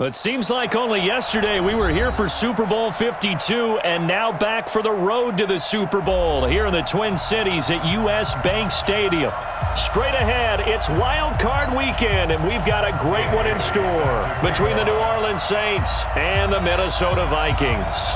It seems like only yesterday we were here for Super Bowl 52 and now back for the road to the Super Bowl here in the Twin Cities at US Bank Stadium. Straight ahead, it's Wildcard weekend, and we've got a great one in store between the New Orleans Saints and the Minnesota Vikings.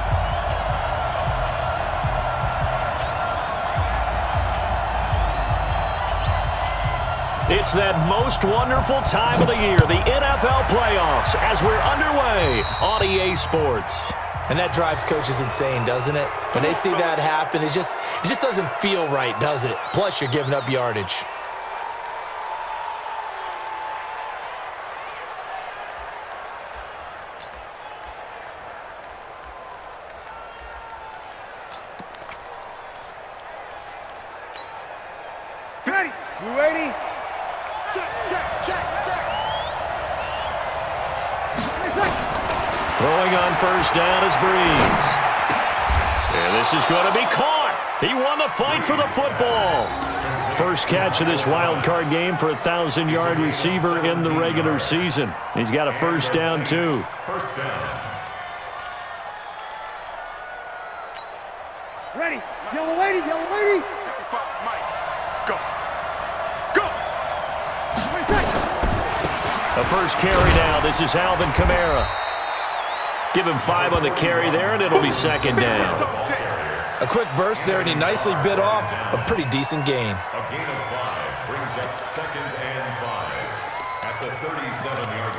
It's that most wonderful time of the year, the NFL playoffs, as we're underway on EA Sports. And that drives coaches insane, doesn't it? When they see that happen, it just doesn't feel right, does it? Plus, you're giving up yardage. Ready? You ready? Check. Throwing on first down is Breeze. And this is going to be caught. He won the fight for the football. First catch of this wild card game for a 1,000-yard receiver in the regular season. He's got a first down, too. First down. Ready? Yellow lady. 55, Mike. Go. A first carry now. This is Alvin Kamara. Give him 5 on the carry there, and it'll be second down. A quick burst there, and he nicely bit off a pretty decent gain. A gain of 5 brings up second and 5 at the 37-yard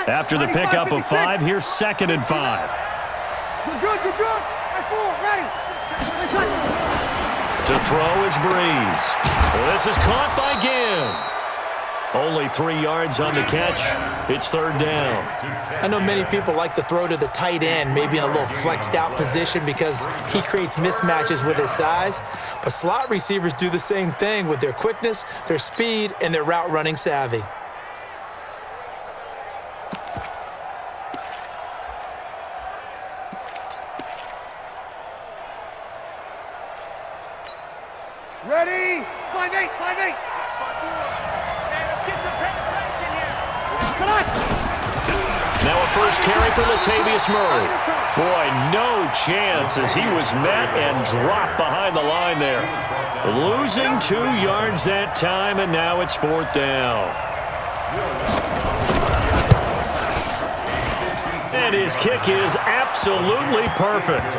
line. After the pickup of 5, here's second and 5. You're good. Ready? To throw is Breeze. Well, this is caught by Ginn. Only 3 yards on the catch. It's third down. I know many people like to throw to the tight end, maybe in a little flexed out position because he creates mismatches with his size. But slot receivers do the same thing with their quickness, their speed, and their route running savvy. Ready? 5-8. Hey, let's get some penetration here. Come on. Now a first carry for Latavius Murray. Boy, no chance as he was met and dropped behind the line there. Losing 2 yards that time, and now it's fourth down. And his kick is absolutely perfect.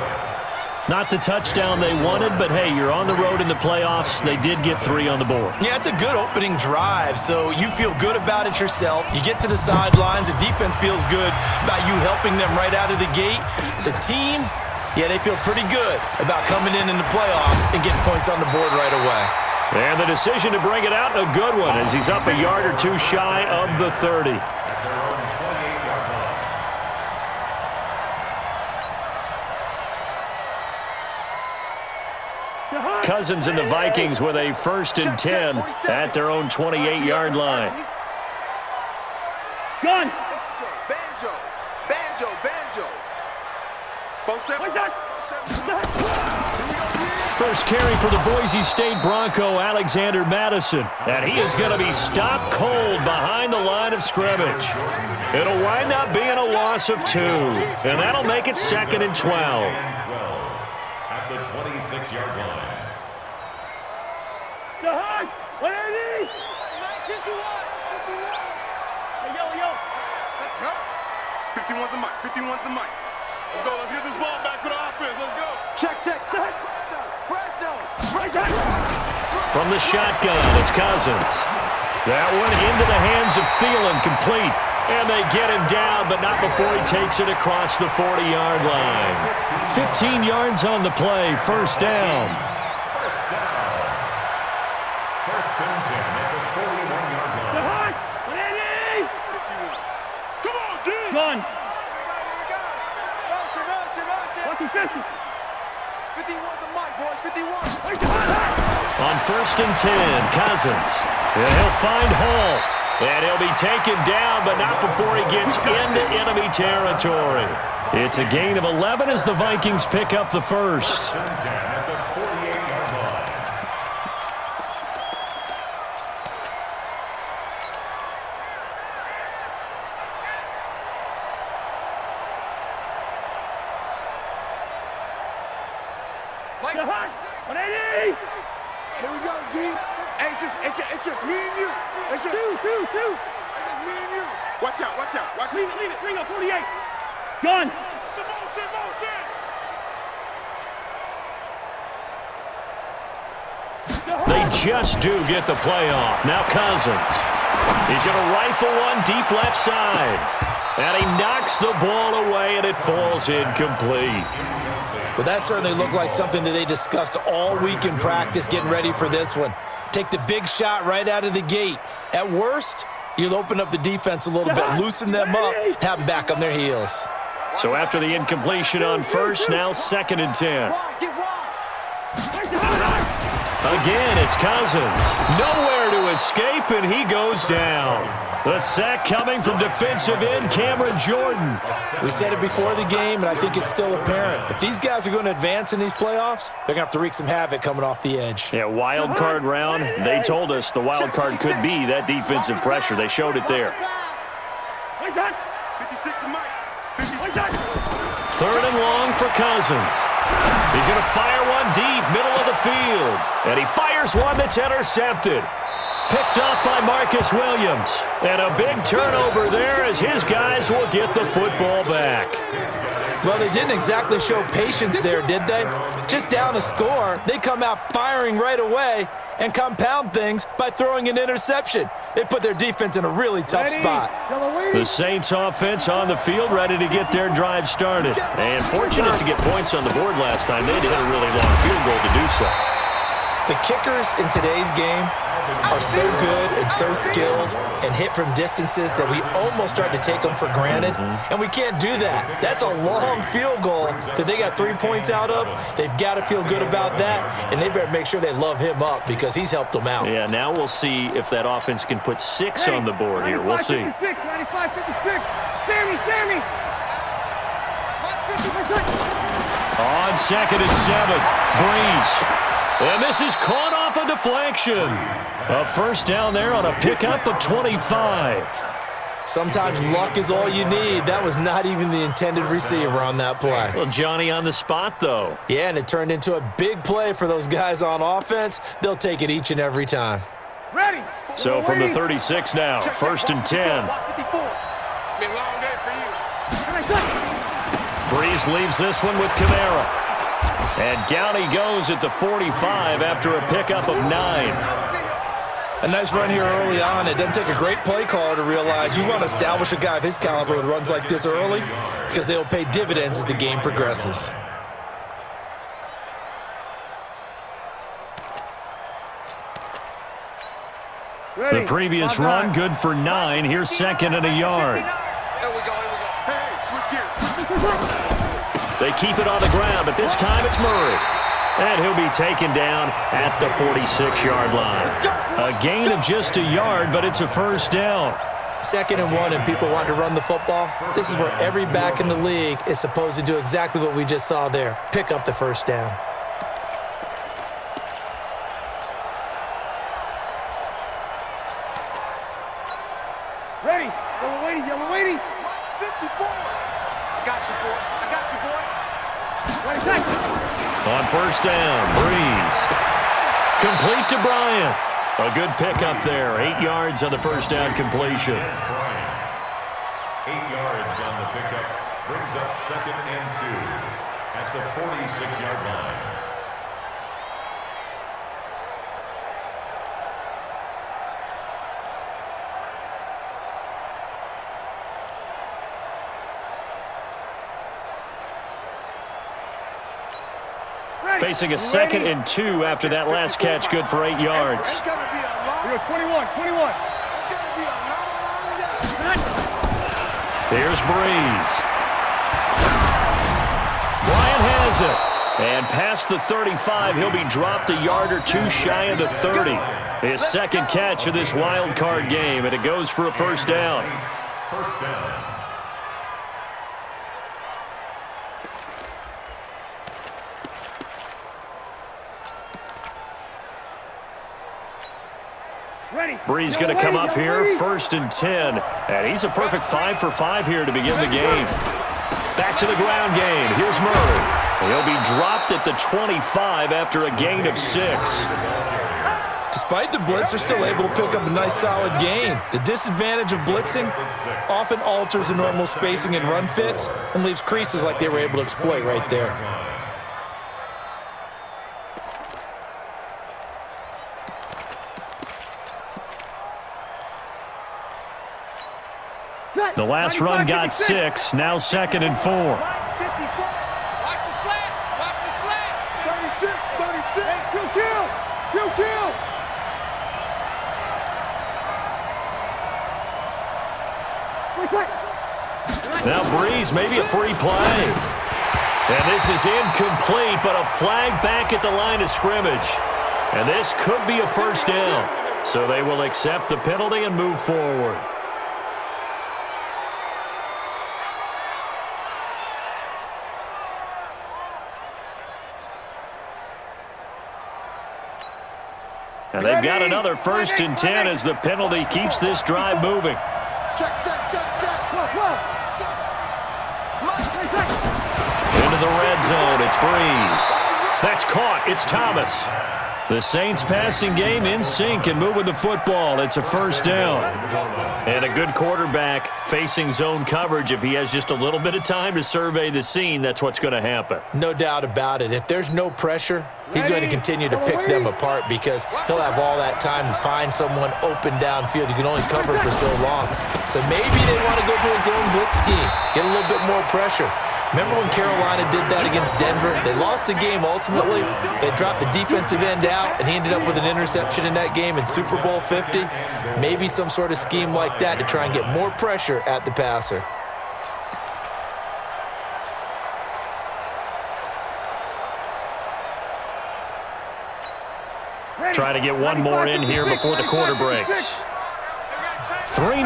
Not the touchdown they wanted, but hey, you're on the road in the playoffs. They did get 3 on the board. Yeah, it's a good opening drive, so you feel good about it yourself. You get to the sidelines. The defense feels good about you helping them right out of the gate. The team, yeah, they feel pretty good about coming in the playoffs and getting points on the board right away. And the decision to bring it out, a good one, as he's up a yard or 2 shy of the 30. Cousins and the Vikings with a first and 10 at their own 28-yard line. Gun. Banjo. What's that? First carry for the Boise State Bronco, Alexander Madison. And he is going to be stopped cold behind the line of scrimmage. It'll wind up being a loss of 2. And that'll make it second and 12. At the 26-yard line. The hard. 180. 51. Hey, yo. Let's go. 51's the mic. Let's go. Let's get this ball back for the offense. Let's go. Check. Fresno. Right there. From the shotgun, it's Cousins. That one into the hands of Thielen, complete. And they get him down, but not before he takes it across the 40-yard line. 15 yards on the play, first down. First and 10 at the 41-yard line. The hard. 180. Come on, D. Gun. Lucky 50. 51's the mic, boys. 51. On first and 10, Cousins. And he'll find Hall. And he'll be taken down, but not before he gets into enemy territory. It's a gain of 11 as the Vikings pick up the first. At the 48-yard line. Here we go, D. Hey, it's just me and you. It's just two. It's just me and you. Watch out. Leave it. Bring up 48. Gun. Motion. They just do get the playoff. Now Cousins. He's going to rifle one deep left side. And he knocks the ball away, and it falls incomplete. Well, that certainly looked like something that they discussed all week in practice getting ready for this one. Take the big shot right out of the gate. At worst, you'll open up the defense a little bit, loosen them up, have them back on their heels. So after the incompletion on first, now 2nd and 10. Again, it's Cousins. Nowhere to escape, and he goes down. The sack coming from defensive end Cameron Jordan. We said it before the game, and I think it's still apparent. If these guys are going to advance in these playoffs, they're going to have to wreak some havoc coming off the edge. Yeah, wild card round. They told us the wild card could be that defensive pressure. They showed it there. 56 to Mike. 3rd and long for Cousins. He's going to fire one deep, middle of the field. And he fires one that's intercepted. Picked up by Marcus Williams. And a big turnover there as his guys will get the football back. Well, they didn't exactly show patience there, did they? Just down a score, they come out firing right away and compound things by throwing an interception. They put their defense in a really tough spot. The Saints offense on the field ready to get their drive started. And fortunate to get points on the board last time. They had to hit a really long field goal to do so. The kickers in today's game are so good and so skilled and hit from distances that we almost start to take them for granted, and we can't do that. That's a long field goal that they got 3 points out of. They've got to feel good about that, and they better make sure they love him up because he's helped them out. Yeah, now we'll see if that offense can put 6 on the board here. We'll see. 95-56. Sammy. On 2nd and 7, Breeze. And this is caught off a deflection. A first down there on a pickup of 25. Sometimes luck is all you need. That was not even the intended receiver on that play. Well, Johnny on the spot, though. Yeah, and it turned into a big play for those guys on offense. They'll take it each and every time. Ready. So from the 36 now, 1st and 10. It's been a long day for you. Breeze leaves this one with Kamara. And down he goes at the 45 after a pickup of 9. A nice run here early on. It doesn't take a great play caller to realize you want to establish a guy of his caliber with runs like this early because they'll pay dividends as the game progresses. The previous run, good for 9. Here's 2nd and a yard. Here we go. Hey, switch gears. They keep it on the ground, but this time it's Murray. And he'll be taken down at the 46-yard line. A gain of just a yard, but it's a first down. 2nd and 1 and people want to run the football. This is where every back in the league is supposed to do exactly what we just saw there. Pick up the first down. Ready. Yellow waiting. 54. I got you, boy. Ready, set. On first down, Breeze. Complete to Bryant. A good pickup there. 8 yards on the first down completion. 8 yards on the pickup. Brings up 2nd and 2 at the 46-yard line. Facing a 2nd and 2 after that last catch, good for 8 yards. You're 21. Here's Breeze. Bryant has it. And past the 35, he'll be dropped a yard or two shy of the 30. His second catch of this wild card game, and it goes for a first down. First down. Bree's going to come up here, 1st and 10. And he's a perfect 5 for 5 here to begin the game. Back to the ground game. Here's Murray. He'll be dropped at the 25 after a gain of 6. Despite the blitz, they're still able to pick up a nice solid gain. The disadvantage of blitzing often alters the normal spacing and run fits and leaves creases like they were able to exploit right there. The last run got 6, now 2nd and 4. Watch the slant. Watch the slant. 36. Hey, kill. Now Breeze, maybe a free play. And this is incomplete, but a flag back at the line of scrimmage. And this could be a first down. So they will accept the penalty and move forward. And they've got another 1st and 10 as the penalty keeps this drive moving. Check. Into the red zone, it's Breeze. That's caught, it's Thomas. The Saints passing game in sync and moving the football. It's a first down. And a good quarterback facing zone coverage. If he has just a little bit of time to survey the scene, that's what's going to happen. No doubt about it. If there's no pressure, he's going to continue to pick them apart because he'll have all that time to find someone open downfield. You can only cover for so long. So maybe they want to go to a zone blitz scheme, get a little bit more pressure. Remember when Carolina did that against Denver? They lost the game ultimately. They dropped the defensive end out, and he ended up with an interception in that game in Super Bowl 50. Maybe some sort of scheme like that to try and get more pressure at the passer. Try to get one more in here before the quarter breaks. 3-0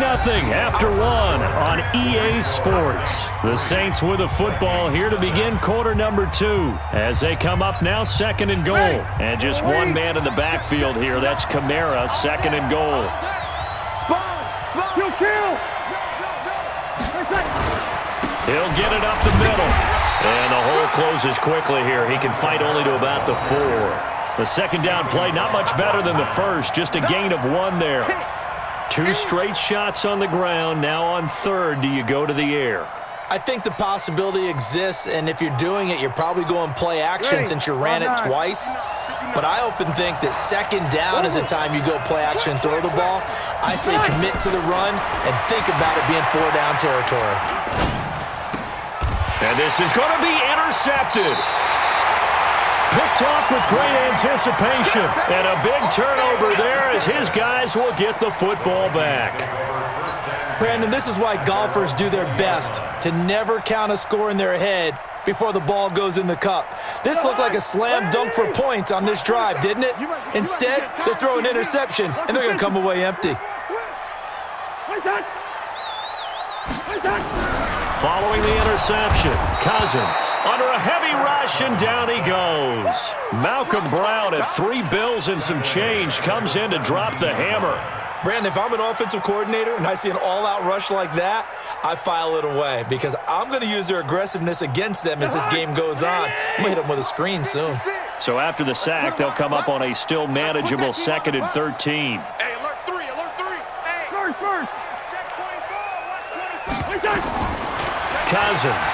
after 1 on EA Sports. The Saints with a football here to begin quarter number 2 as they come up now 2nd and goal. And just one man in the backfield here. That's Kamara, 2nd and goal. He'll get it up the middle. And the hole closes quickly here. He can fight only to about the 4. The second down play, not much better than the first. Just a gain of 1 there. 2 straight shots on the ground. Now on 3rd, do you go to the air? I think the possibility exists, and if you're doing it, you're probably going play action since you ran it twice. But I often think that 2nd down is a time you go play action and throw the ball. I say commit to the run and think about it being 4-down territory. And this is going to be intercepted. Picked off with great anticipation. And a big turnover there as his guys will get the football back. Brandon, this is why golfers do their best to never count a score in their head before the ball goes in the cup. This looked like a slam dunk for points on this drive, didn't it? Instead, they throw an interception, and they're going to come away empty. Following the interception, Cousins under a heavy rush, and down he goes. Malcolm Brown at 3 bills and some change comes in to drop the hammer. Brandon, if I'm an offensive coordinator and I see an all-out rush like that, I file it away because I'm going to use their aggressiveness against them as this game goes on. I'm going to hit them with a screen soon. So after the sack, they'll come up on a still manageable 2nd and 13. Hey, alert 3. Hey. First. Check 24. Watch 24. Cousins.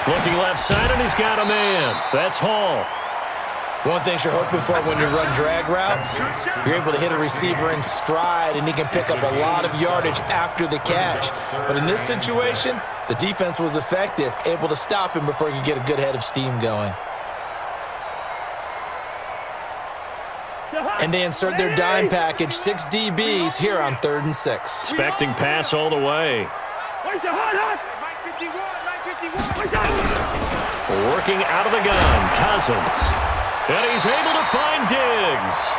Looking left side, and he's got a man. That's Hall. One thing you're hoping for when you run drag routes, you're able to hit a receiver in stride, and he can pick up a lot of yardage after the catch. But in this situation, the defense was effective, able to stop him before he could get a good head of steam going. And they insert their dime package, 6 DBs here on 3rd and 6. Expecting pass all the way. working out of the gun. Cousins. And he's able to find Diggs.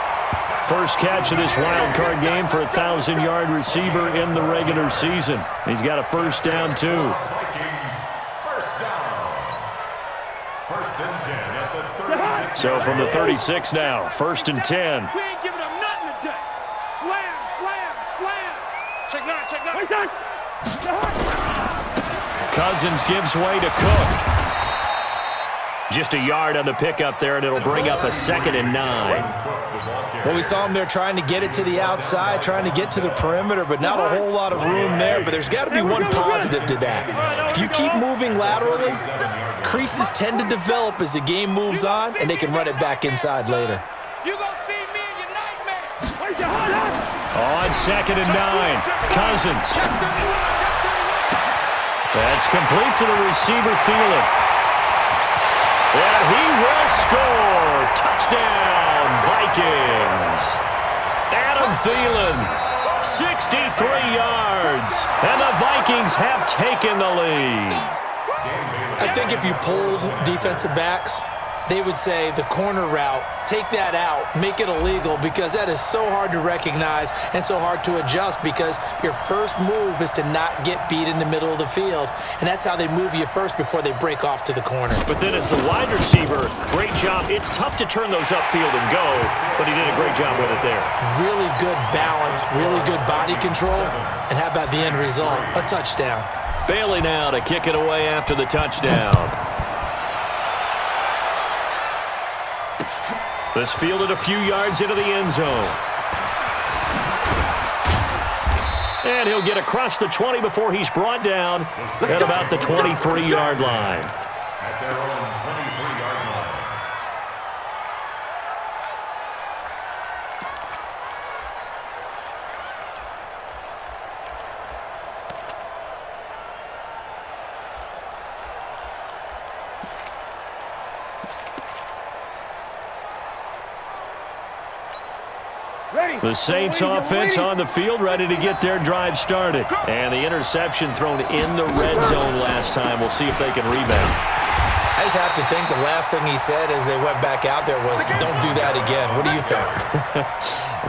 First catch of this wild card game for a 1,000-yard receiver in the regular season. He's got a first down, too. Vikings, first down. First and 10 at the 36. So from the 36 now, first and 10. We ain't giving them nothing today. Slam, slam, slam. Check nine, check nine. Cousins gives way to Cook. Just a yard on the pickup there, and it'll bring up a 2nd and 9. Well, we saw him there trying to get it to the outside, trying to get to the perimeter, but not a whole lot of room there. But there's got to be one positive to that. If you keep moving laterally, creases tend to develop as the game moves on, and they can run it back inside later. You gonna see me in your nightmare. On 2nd and 9, Cousins. That's complete to the receiver, Thielen. And he will score. Touchdown, Vikings. Adam Thielen, 63 yards. And the Vikings have taken the lead. I think if you polled defensive backs, they would say the corner route, take that out, make it illegal, because that is so hard to recognize and so hard to adjust, because your first move is to not get beat in the middle of the field, and that's how they move you first before they break off to the corner. But then as the wide receiver, great job. It's tough to turn those upfield and go, but he did a great job with it there. Really good balance, really good body control, and how about the end result? A touchdown. Bailey now to kick it away after the touchdown. This fielded a few yards into the end zone. And he'll get across the 20 before he's brought down at about the 23-yard line. At their own 23-yard line. The Saints offense on the field, ready to get their drive started. And the interception thrown in the red zone last time. We'll see if they can rebound. I just have to think the last thing he said as they went back out there was, don't do that again. What do you think?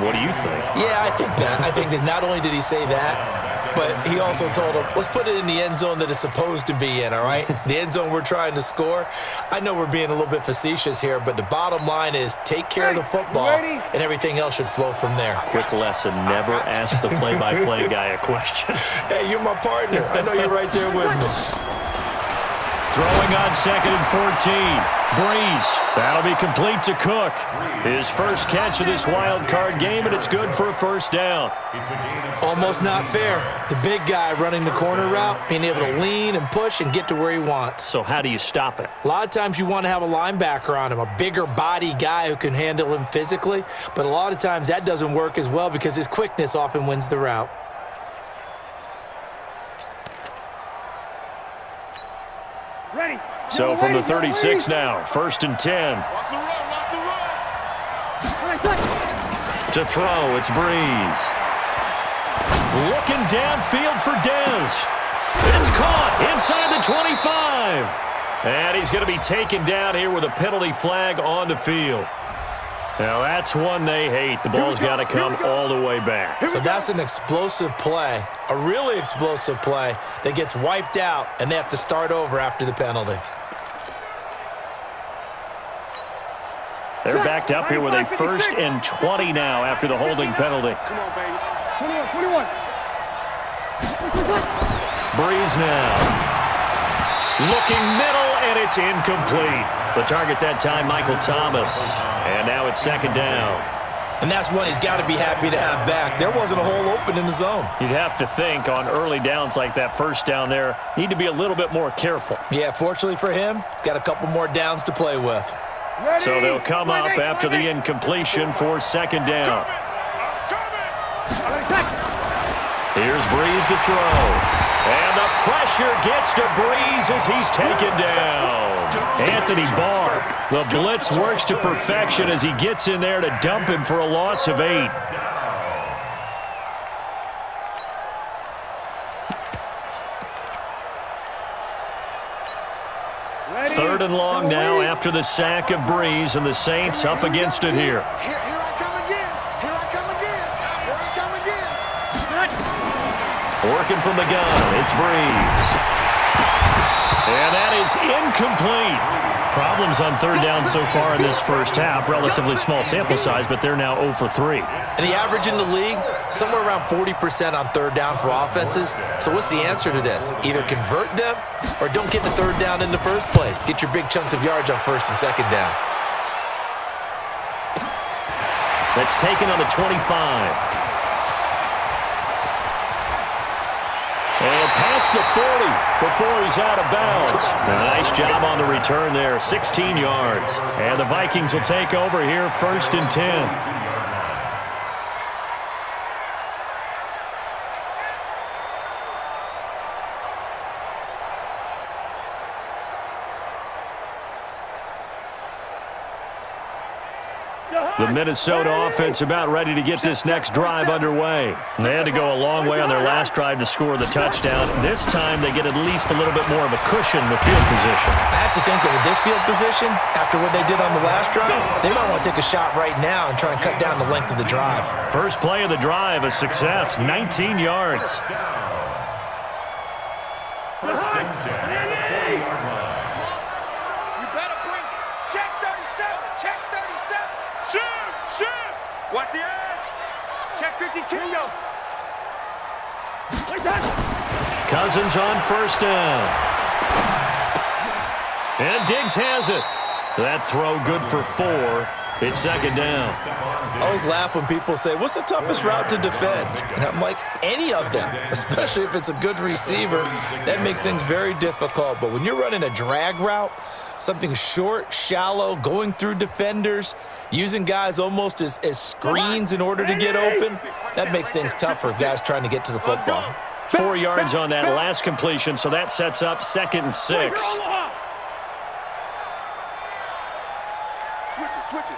What do you think? Yeah, I think that. I think that not only did he say that, but he also told him, let's put it in the end zone that it's supposed to be in, all right? The end zone we're trying to score. I know we're being a little bit facetious here, but the bottom line is take care of the football, and everything else should flow from there. Quick lesson, never ask the play-by-play guy a question. Hey, you're my partner. I know you're right there with me. Throwing on 2nd and 14. Breeze. That'll be complete to Cook. His first catch of this wild card game, and it's good for a first down. Almost not fair. The big guy running the corner route, being able to lean and push and get to where he wants. So how do you stop it? A lot of times you want to have a linebacker on him, a bigger body guy who can handle him physically, but a lot of times that doesn't work as well because his quickness often wins the route. Ready. So from the 36 now, 1st and 10. Watch the run, watch the run. To throw, it's Breeze. Looking downfield for Dez. It's caught inside the 25. And he's going to be taken down here with a penalty flag on the field. Now that's one they hate. The ball's got to come all the way back. So that's an explosive play, a really explosive play that gets wiped out, and they have to start over after the penalty. They're backed up here with a 1st and 20 now after the holding penalty. Come on, baby. 21. Breeze now. Looking middle, and it's incomplete. The target that time, Michael Thomas. And now it's 2nd down. And that's one he's got to be happy to have back. There wasn't a hole open in the zone. You'd have to think on early downs like that first down there, need to be a little bit more careful. Yeah, fortunately for him, got a couple more downs to play with. Ready. So they'll come up after the incompletion for 2nd down. Here's Breeze to throw. And the pressure gets to Breeze as he's taken down. Anthony Barr, the blitz works to perfection as he gets in there to dump him for a loss of 8. Third and long now after the sack of Breeze, and the Saints up against it here. Here I come again. Here I come again. Here I come again. Working from the gun, it's Breeze. And that is incomplete. Problems on third down so far in this first half. Relatively small sample size, but they're now 0 for 3. And the average in the league, somewhere around 40% on third down for offenses. So what's the answer to this? Either convert them or don't get the third down in the first place. Get your big chunks of yards on first and second down. That's taken on the 25. And past the 40 before he's out of bounds. Nice job on the return there, 16 yards. And the Vikings will take over here, 1st and 10. The Minnesota offense about ready to get this next drive underway. They had to go a long way on their last drive to score the touchdown. This time they get at least a little bit more of a cushion in the field position. I have to think that with this field position, after what they did on the last drive, they might want to take a shot right now and try and cut down the length of the drive. First play of the drive, a success, 19 yards. First and 10 at the 40-yard line. You better bring it. Check 37. Check 37. Shoot! Shoot! Watch the edge. Check 52. Go. Like that. Cousins on first down. And Diggs has it. That throw good for 4. It's second down. I always laugh when people say, what's the toughest route to defend? And I'm like, any of them, especially if it's a good receiver. That makes things very difficult. But when you're running a drag route, something short, shallow, going through defenders, using guys almost as screens in order to get open, that makes things tough for guys trying to get to the football. 4 yards on that last completion, so that sets up 2nd and 6.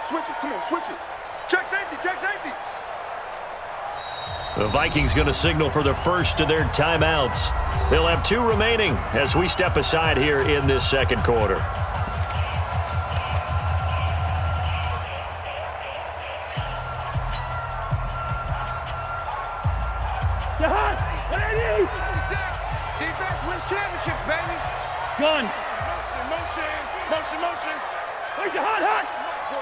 Switch it. Come on, switch it. Check safety. The Vikings going to signal for the first of their timeouts. They'll have 2 remaining as we step aside here in this second quarter. Defense wins championships, baby. Gun. Motion. Wait, you're hot.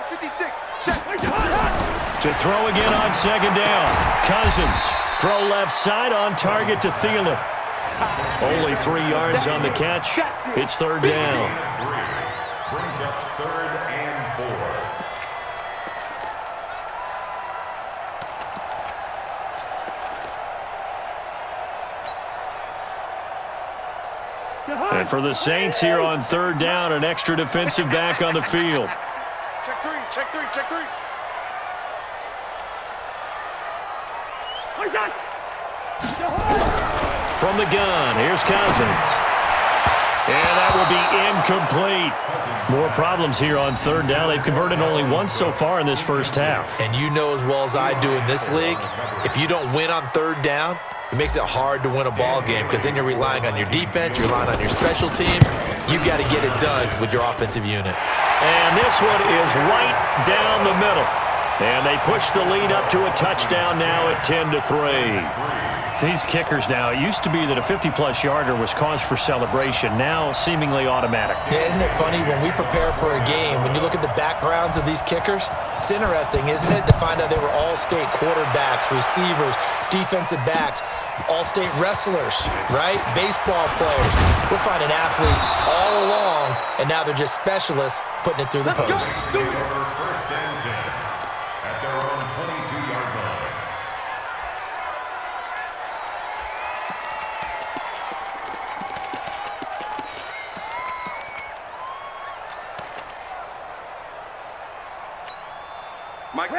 56. Check. Wait, you're hot. To throw again on second down. Cousins. Throw left side on target to Thielen. Only 3 yards on the catch. It's third down. Brings up 3rd and 4. And for the Saints here on third down, an extra defensive back on the field. Check three. From the gun, here's Cousins. And that will be incomplete. More problems here on third down. They've converted only once so far in this first half. And you know as well as I do in this league, if you don't win on third down, it makes it hard to win a ball game because then you're relying on your defense, you're relying on your special teams. You got to get it done with your offensive unit. And this one is right down the middle. And they push the lead up to a touchdown now at 10-3. These kickers now, it used to be that a 50-plus yarder was cause for celebration. Now seemingly automatic. Yeah, isn't it funny when we prepare for a game, when you look at the backgrounds of these kickers, it's interesting, isn't it, to find out they were all-state quarterbacks, receivers, defensive backs, all-state wrestlers, right? Baseball players. We're finding athletes all along, and now they're just specialists putting it through the posts. First and 10 at their own 22-yard line.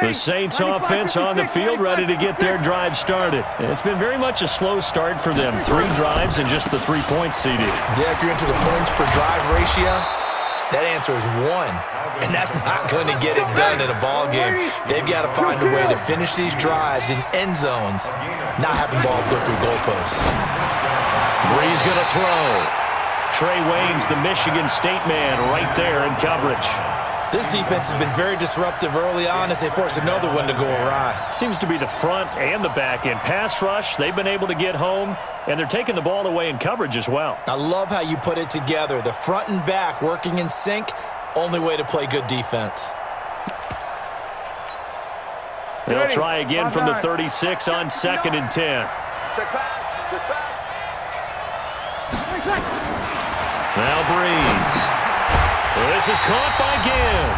The Saints offense on the field ready to get their drive started. It's been very much a slow start for them. 3 drives and just the 3 points CD. Yeah, if you're into the points per drive ratio, that answer is 1. And that's not going to get it done in a ball game. They've got to find a way to finish these drives in end zones, not having balls go through goalposts. Breeze going to throw. Trey Wayne's the Michigan State man right there in coverage. This defense has been very disruptive early on as they force another one to go awry. Seems to be the front and the back end. Pass rush, they've been able to get home, and they're taking the ball away in coverage as well. I love how you put it together. The front and back working in sync, only way to play good defense. They'll try again from the 36 on 2nd and 10. Check pass. Check pass. Now Breeze. This is caught by Ginn.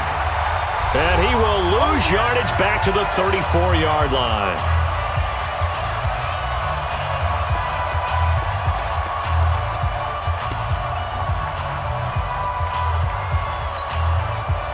And he will lose yardage back to the 34-yard line.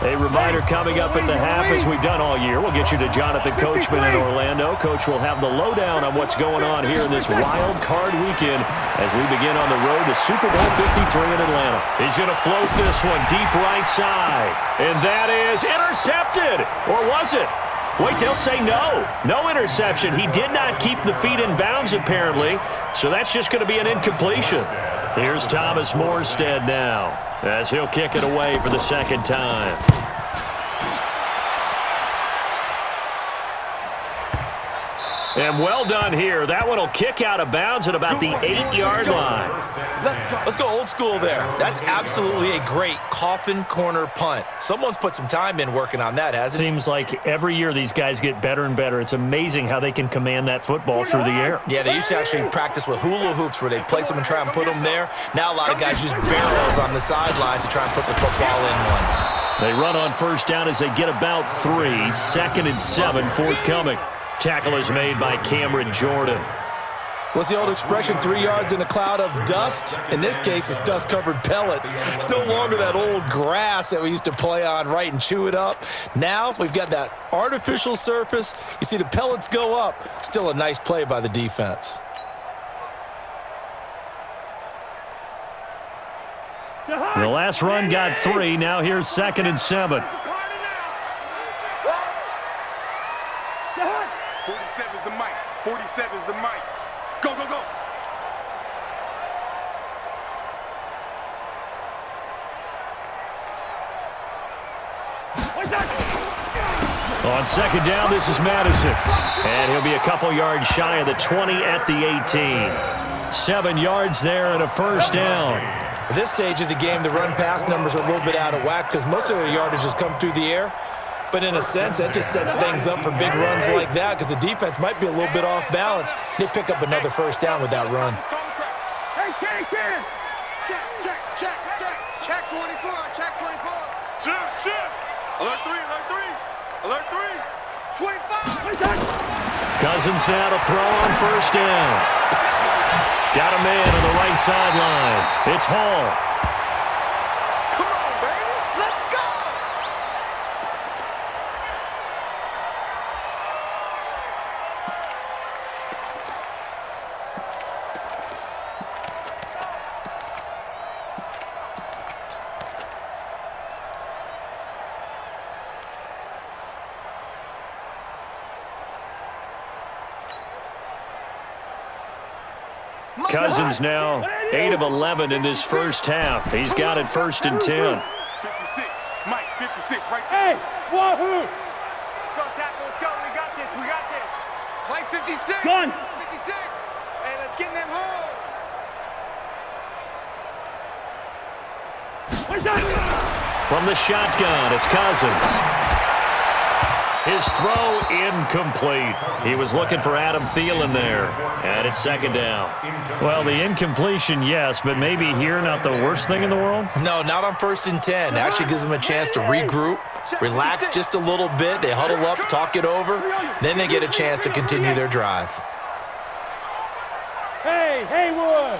A reminder coming up at the half, as we've done all year. We'll get you to Jonathan Coachman in Orlando. Coach will have the lowdown on what's going on here in this wild card weekend as we begin on the road to Super Bowl 53 in Atlanta. He's going to float this one deep right side. And that is intercepted. Or was it? Wait, they'll say no. No interception. He did not keep the feet in bounds, apparently. So that's just going to be an incompletion. Here's Thomas Morstead now, as he'll kick it away for the second time. And well done here. That one will kick out of bounds at about the 8-yard line. Let's go old school there. That's absolutely a great coffin corner punt. Someone's put some time in working on that, hasn't it? Seems like every year these guys get better and better. It's amazing how they can command that football through the air. Yeah, they used to actually practice with hula hoops where they place them and try and put them there. Now a lot of guys use barrels on the sidelines to try and put the football in one. They run on first down as they get about 3. 2nd and 7 forthcoming. Tackle is made by Cameron Jordan. What's the old expression, 3 yards in a cloud of dust? In this case, it's dust-covered pellets. It's no longer that old grass that we used to play on, right, and chew it up. Now we've got that artificial surface. You see the pellets go up. Still a nice play by the defense. The last run got 3. Now here's 2nd and 7. 47's the mic. 47's the mic. Go, go, go. On 2nd down, this is Madison. And he'll be a couple yards shy of the 20 at the 18. 7 yards there and a first down. At this stage of the game, the run-pass numbers are a little bit out of whack because most of their yardage has come through the air. But in a sense, that just sets things up for big runs like that because the defense might be a little bit off balance. They pick up another first down with that run. Hey, Ken! Check 24, check 24. Shift. Alert 3. Alert 3. 25. Cousins now to throw on first down. Got a man on the right sideline. It's Hall. Come on, baby. Let's go. Cousins now 8 of 11 in this first half. He's got it 1st and 10. 56. Mike, 56 right there. Hey, wahoo! Let's go, tackle. Let's go. We got this. Mike, 56. Gun. 56. Hey, let's get in them holes. From the shotgun, it's Cousins. His throw incomplete. He was looking for Adam Thielen there. And it's 2nd down. Well, the incompletion, yes, but maybe here not the worst thing in the world? No, not on 1st and 10. It actually gives them a chance to regroup, relax just a little bit. They huddle up, talk it over. Then they get a chance to continue their drive. Hey, Haywood.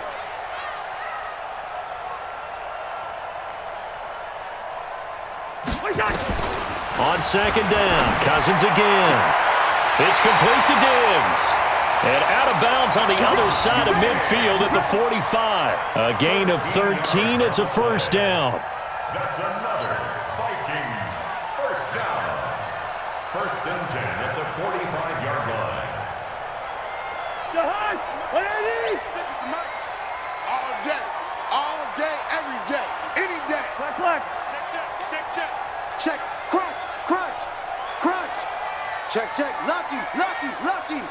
On 2nd down, Cousins again. It's complete to Diggs. And out of bounds on the other side of midfield at the 45. A gain of 13. It's a first down. That's another Vikings first down. 1st and 10 at the 45-yard line. All day, Lucky.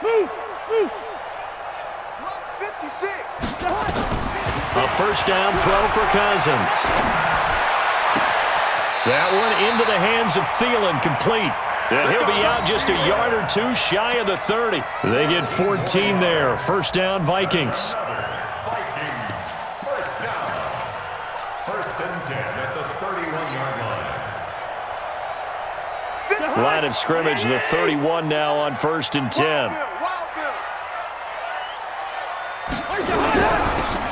Move. 56. A first down throw for Cousins. That one into the hands of Thielen, complete. And he'll be out just a yard or two shy of the 30. They get 14 there. First down, Vikings. Vikings, first down. First and 10 at the 31-yard line. Line of scrimmage, the 31 now on first and 10.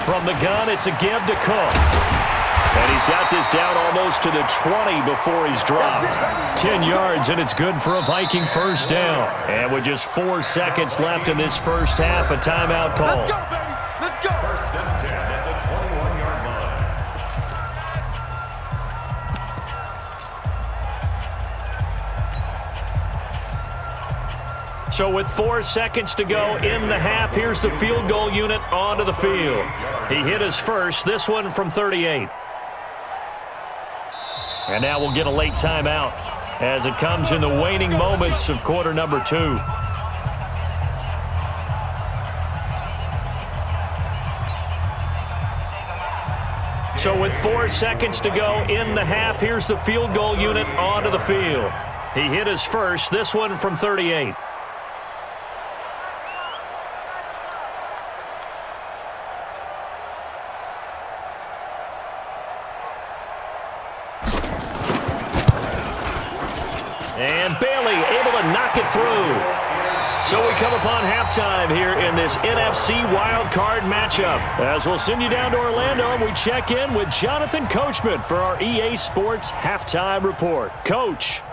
From the gun, it's a give to Cook. And he's got this down almost to the 20 before he's dropped. 10 yards, and it's good for a Viking first down. And with just 4 seconds left in this first half, a timeout call. Let's go, baby. Let's go. First and 10 at the 21-yard line. So with 4 seconds to go in the half, here's the field goal unit onto the field. He hit his first, this one from 38. And now we'll get a late timeout as it comes in the waning moments of quarter number 2. So with 4 seconds to go in the half, here's the field goal unit onto the field. He hit his first, this one from 38. And Bailey able to knock it through. So we come upon halftime here in this NFC Wildcard matchup. As we'll send you down to Orlando, and we check in with Jonathan Coachman for our EA Sports Halftime Report. Coach.